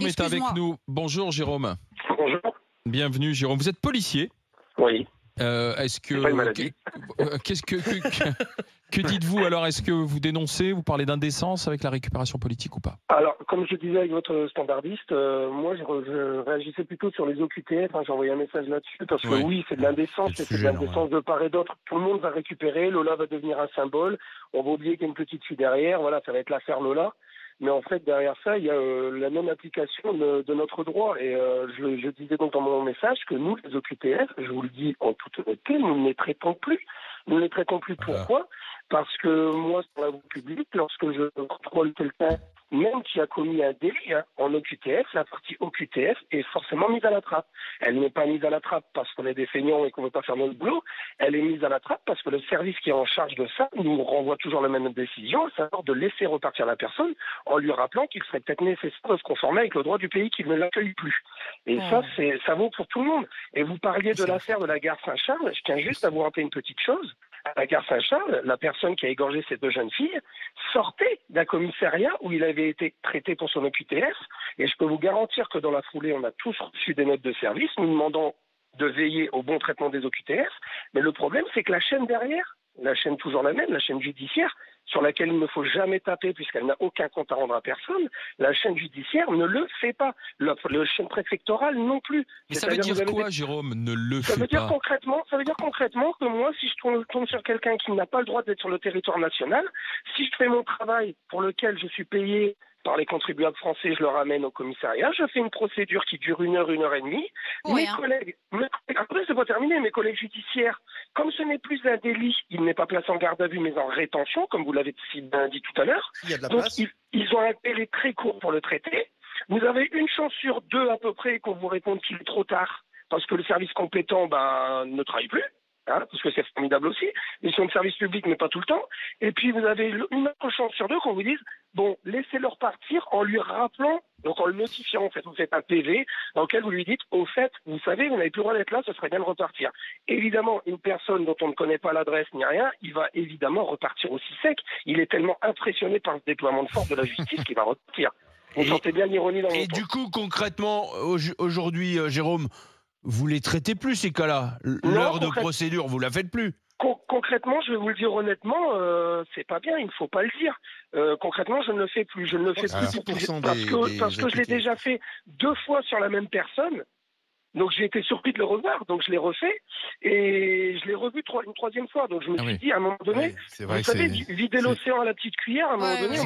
Jérôme est avec nous. Bonjour Jérôme. Bonjour. Bienvenue Jérôme. Vous êtes policier. Oui. Est-ce que C'est pas une maladie. Que dites-vous alors? Est-ce que vous dénoncez, vous parlez d'indécence avec la récupération politique ou pas? Alors, comme je disais avec votre standardiste, moi je réagissais plutôt sur les OQTF. J'ai envoyé un message là-dessus parce que oui, c'est de l'indécence, C'est le c'est de sujet, l'indécence de part et d'autre. Tout le monde va récupérer, Lola va devenir un symbole. On va oublier qu'il y a une petite fille derrière. Voilà, ça va être l'affaire Lola. Mais en fait, derrière ça, il y a la non-application de notre droit. Et je disais donc dans mon message que nous, les OQTF, je vous le dis en toute honnêteté, nous ne les traitons plus. Nous ne les traitons plus. Pourquoi? Parce que moi, sur la voie publique, lorsque je contrôle quelqu'un, même qui a commis un délit en OQTF, la partie OQTF est forcément mise à la trappe. Elle n'est pas mise à la trappe parce qu'on est des feignants et qu'on ne veut pas faire notre boulot. Elle est mise à la trappe parce que le service qui est en charge de ça nous renvoie toujours la même décision, à savoir de laisser repartir la personne en lui rappelant qu'il serait peut-être nécessaire de se conformer avec le droit du pays qui ne l'accueille plus. Et ça vaut pour tout le monde. Et vous parliez de l'affaire de la gare Saint-Charles. Je tiens juste à vous rappeler une petite chose. À la gare Saint-Charles, la personne qui a égorgé ces deux jeunes filles sortait d'un commissariat où il avait été traité pour son OQTF. Et je peux vous garantir que dans la foulée, on a tous reçu des notes de service nous demandant de veiller au bon traitement des OQTF. Mais le problème, c'est que la chaîne derrière, la chaîne toujours la même, la chaîne judiciaire, sur laquelle il ne faut jamais taper puisqu'elle n'a aucun compte à rendre à personne, la chaîne judiciaire ne le fait pas. Le chaîne préfectorale non plus. Mais ça veut dire quoi, Jérôme, ne le fait pas? Ça veut dire concrètement que moi, si je tombe sur quelqu'un qui n'a pas le droit d'être sur le territoire national, si je fais mon travail pour lequel je suis payé par les contribuables français, je le ramène au commissariat, je fais une procédure qui dure une heure et demie. Mes collègues, après c'est pas terminé, mes collègues judiciaires, comme ce n'est plus un délit, il n'est pas placé en garde à vue mais en rétention, comme vous l'avez si bien dit tout à l'heure. Donc ils ont un délai très court pour le traiter. Vous avez une chance sur deux à peu près qu'on vous réponde qu'il est trop tard, parce que le service compétent ne travaille plus. Parce que c'est formidable aussi, mission de service public, mais pas tout le temps. Et puis, vous avez une autre chance sur deux qu'on vous dise, bon, laissez-le repartir en lui rappelant, donc en le notifiant, en fait, vous faites un PV dans lequel vous lui dites, au fait, vous savez, vous n'avez plus le droit d'être là, ce serait bien de repartir. Évidemment, une personne dont on ne connaît pas l'adresse ni rien, il va évidemment repartir aussi sec. Il est tellement impressionné par le déploiement de force de la justice qu'il va repartir. Vous sentez bien l'ironie dans Et du coup, concrètement, aujourd'hui, Jérôme, vous les traitez plus ces cas-là? L'heure de procédure, vous la faites plus? Concrètement, je vais vous le dire honnêtement, c'est pas bien, il ne faut pas le dire. Concrètement, je ne le fais plus. Je ne le fais plus parce que je l'ai déjà fait 2 fois sur la même personne. Donc j'ai été surpris de le revoir, donc je l'ai refait et je l'ai revu une 3e fois. Donc je me suis dit à un moment donné, vous savez, vider l'océan à la petite cuillère, à un moment donné,